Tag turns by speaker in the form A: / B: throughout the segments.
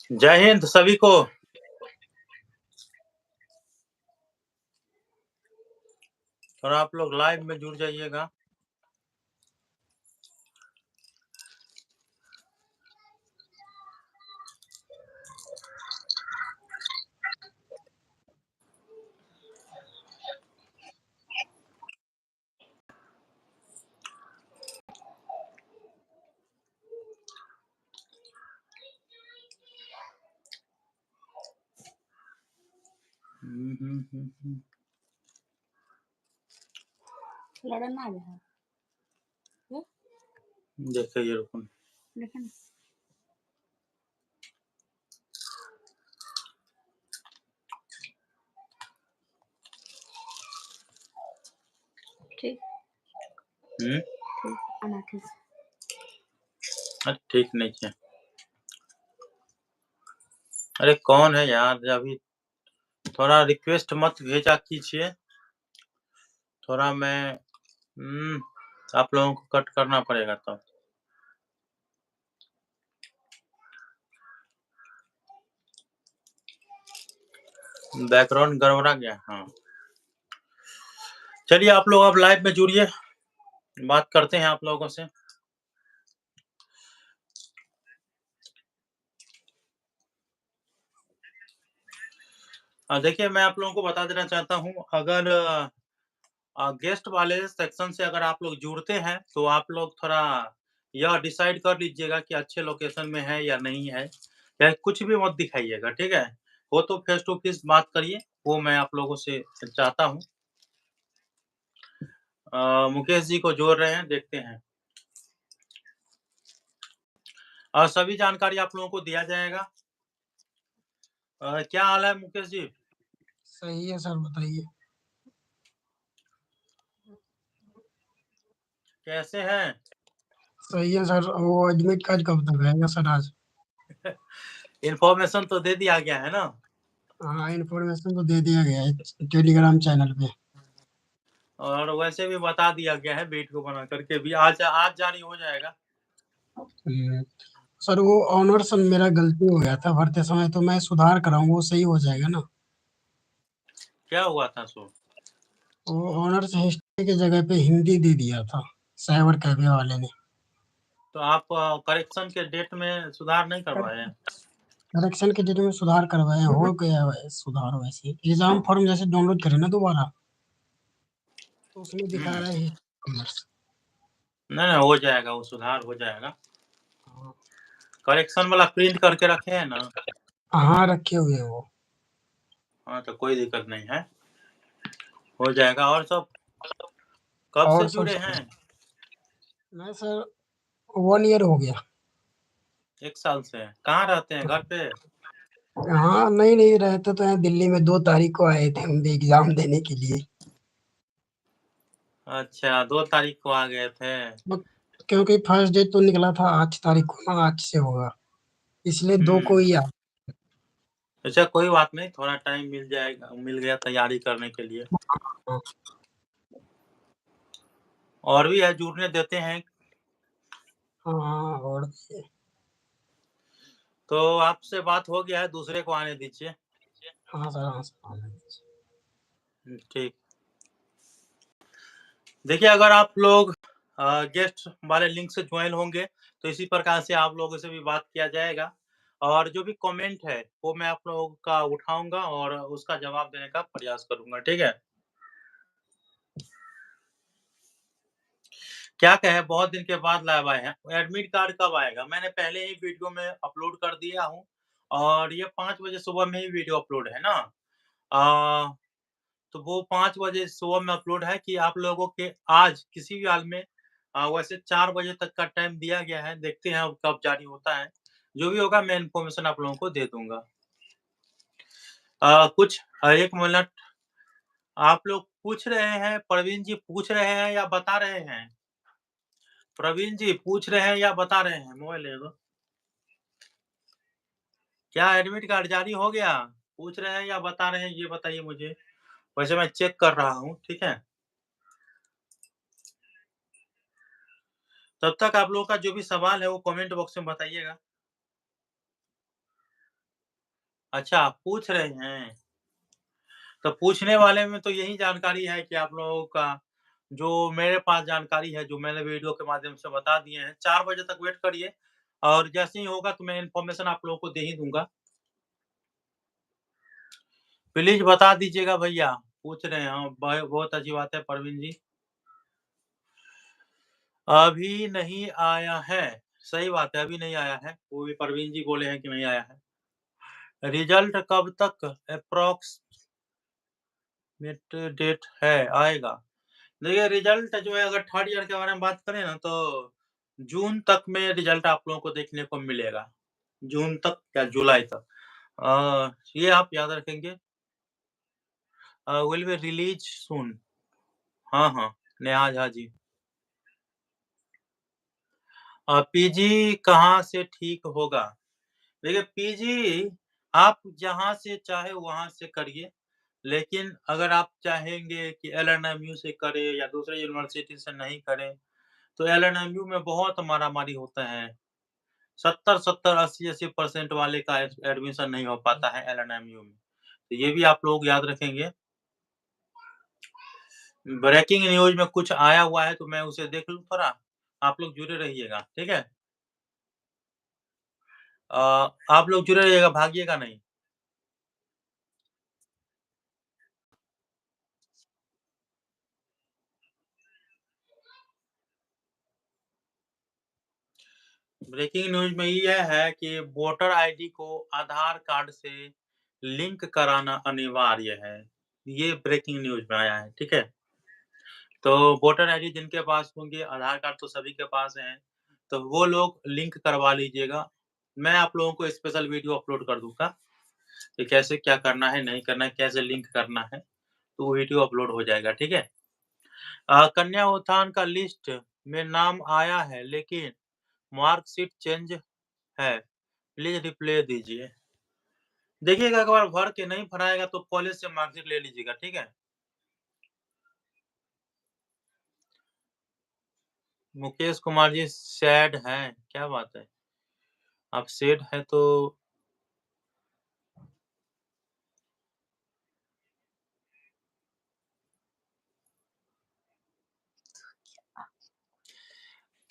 A: जय हिंद सभी को। और आप लोग लाइव में जुड़ जाइएगा।
B: लड़न आ गया है।
A: देखिए ये रुकन
B: देखे ना ठीक ठीक आना ठीक
A: ठीक नहीं है। अरे कौन है यार, अभी थोड़ा रिक्वेस्ट मत भेजा कीजिए। थोड़ा मैं आप लोगों को कट करना पड़ेगा तो। बैकग्राउंड गड़बड़ा गया। हाँ चलिए आप लोग अब लाइव में जुड़िए, बात करते हैं आप लोगों से। देखिए मैं आप लोगों को बता देना चाहता हूँ, अगर गेस्ट वाले सेक्शन से अगर आप लोग जुड़ते हैं तो आप लोग थोड़ा यह डिसाइड कर लीजिएगा कि अच्छे लोकेशन में है या नहीं है, या कुछ भी मत दिखाइएगा, ठीक है? वो तो फेस टू फेस बात करिए, वो मैं आप लोगों से चाहता हूँ। मुकेश जी को जोड़ रहे हैं, देखते हैं। सभी जानकारी आप लोगों को दिया जाएगा। क्या हाल है मुकेश जी?
C: सही है सर, बताइए।
A: कैसे हैं?
C: सही है सर। वो एडमिट कार्ड कब तक आएगा सर आज?
A: इन्फॉर्मेशन तो दे दिया गया है ना?
C: हाँ, इन्फॉर्मेशन तो दे दिया गया है टेलीग्राम चैनल पे।
A: और वैसे भी बता दिया गया है वीडियो बना करके भी, आज जारी हो जाएगा।
C: सर वो ऑनर्स मेरा गलती हो गया था भरते समय, तो मैं सुधार कराऊँ, वो सही हो जाएगा ना?
A: क्या हुआ था सो?
C: वो ऑनर्स हिस्ट्री की जगह पे हिंदी दे दिया था साइबर कैफे वाले ने।
A: तो आप करेक्शन के डेट में सुधार नहीं करवाए हैं?
C: करेक्शन के डेट में सुधार करवाए, हो गया है सुधार। वैसे एग्जाम फॉर्म जैसे डाउनलोड करें ना दोबारा, तो उसमें दिखा रहा है ऑनर्स।
A: नहीं हो जाएगा, वो सुधार हो जाएगा। करेक्शन वाला प्रिंट करके रखे हैं ना?
C: हाँ रखे हुए हैं वो।
A: हाँ तो कोई दिक्कत नहीं है, हो जाएगा। और सब कब से
C: और सब
A: जुड़े हैं?
C: मैं सर 1 ईयर हो गया।
A: 1 साल से? कहाँ रहते हैं, घर पे?
C: हाँ नहीं रहते तो हैं दिल्ली में। 2 तारीख को आए थे हम भी एग्जाम देने के लिए।
A: अच्छा 2 तारीख को आ गए थे।
C: क्योंकि फर्स्ट डे तो निकला था 8 तारीख को ना, आज से होगा, इसलिए 2 को ही आ।
A: अच्छा कोई बात नहीं, थोड़ा टाइम मिल जाएगा, मिल गया तैयारी करने के लिए। और भी है, जुड़ने देते हैं।
C: हाँ और
A: तो आपसे बात हो गया है, दूसरे को आने दीजिए।
C: हाँ सर, हाँ सर।
A: ठीक। देखिए अगर आप लोग गेस्ट वाले लिंक से ज्वाइन होंगे तो इसी प्रकार से आप लोगों से भी बात किया जाएगा, और जो भी कमेंट है वो मैं आप लोगों का उठाऊँगा और उसका जवाब देने का प्रयास करूँगा, ठीक है? क्या कहें, बहुत दिन के बाद लाइव आए हैं। एडमिट कार्ड कब आएगा? मैंने पहले ही वीडियो में अपलोड कर दिया हूँ, और ये 5 बजे सुबह में ही वीडियो अपलोड है ना। तो वो 5 बजे सुबह में अपलोड है कि आप लोगों के आज किसी भी हाल में वैसे 4 बजे तक का टाइम दिया गया है, देखते हैं अब कब जारी होता है। जो भी होगा मैं इन्फॉर्मेशन आप लोगों को दे दूँगा। कुछ 1 मिनट, आप लोग पूछ रहे हैं, प्रवीण जी पूछ रहे हैं या बता रहे हैं? प्रवीण जी पूछ रहे हैं या बता रहे हैं? मोबाइल ले लो। क्या एडमिट कार्ड जारी हो गया? पूछ रहे हैं या बता रहे हैं, ये बताइए मुझे। वैसे मैं चेक कर रहा हूँ, ठीक है? तब तक आप लोगों का जो भी सवाल है वो कमेंट बॉक्स में बताइएगा। अच्छा, आप पूछ रहे हैं। तो पूछने वाले में तो यही जानकारी है कि आप लोगों का जो मेरे पास जानकारी है, जो मैंने वीडियो के माध्यम से बता दिए हैं, 4 बजे तक वेट करिए और जैसे ही होगा तो मैं इन्फॉर्मेशन आप लोगों को दे ही दूँगा। प्लीज़ बता दीजिएगा भैया, पूछ रहे हैं। हाँ, बहुत अच्छी बात है परवीन जी। अभी नहीं आया है, सही बात है, अभी नहीं आया है। वो भी परवीन जी बोले हैं कि नहीं आया है। रिज़ल्ट कब तक एप्रोक्सिमेट डेट है आएगा? देखिए रिज़ल्ट जो है अगर थर्ड ईयर के बारे में बात करें ना तो जून तक में रिज़ल्ट आप लोगों को देखने को मिलेगा। जून तक या जुलाई तक। ये आप याद रखेंगे। विल बी रिलीज़ सून। हाँ, हाँ, नेहा झा जी। पीजी कहाँ से ठीक होगा? देखिए पीजी आप जहाँ से चाहे वहाँ से करिए, लेकिन अगर आप चाहेंगे कि एलएनएमयू से करें या दूसरे यूनिवर्सिटी से नहीं करें, तो एलएनएमयू में बहुत मारा-मारी होता है। 70-70, 80-80% वाले का एडमिशन नहीं हो पाता है एलएनएमयू में। तो ये भी आप लोग याद रखेंगे। ब्रेकिंग न्यूज़ में कुछ आया हुआ है तो मैं उसे देख लूँ थोड़ा, आप लोग जुड़े रहिएगा, ठीक है? आप लोग जुड़े रहिएगा, भागिएगा नहीं। ब्रेकिंग न्यूज़ में ये है कि वोटर आईडी को आधार कार्ड से लिंक कराना अनिवार्य है। ये ब्रेकिंग न्यूज़ में आया है, ठीक है? तो वोटर आईडी जिनके पास होंगे, आधार कार्ड तो सभी के पास हैं, तो वो लोग लिंक करवा लीजिएगा। मैं आप लोगों को स्पेशल वीडियो अपलोड कर दूँगा, कि कैसे क्या करना है, नहीं करना है, कैसे लिंक करना है, तो वो वीडियो अपलोड हो जाएगा, ठीक है? कन्या उत्थान का लिस्ट में नाम आया है, लेकिन मार्कशीट चेंज है, प्लीज़ रिप्लाई दीजिए। देखिएगा एक बार भर के नहीं भराएगा तो कॉलेज से मार्कशीट ले लीजिएगा, ठीक है? मुकेश कुमार जी सैड हैं, क्या बात है? आप सैड हैं तो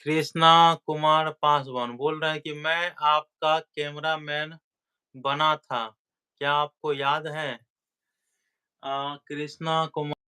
A: कृष्णा कुमार पासवान बोल रहे हैं कि मैं आपका कैमरामैन बना था, क्या आपको याद है? कृष्णा कुमार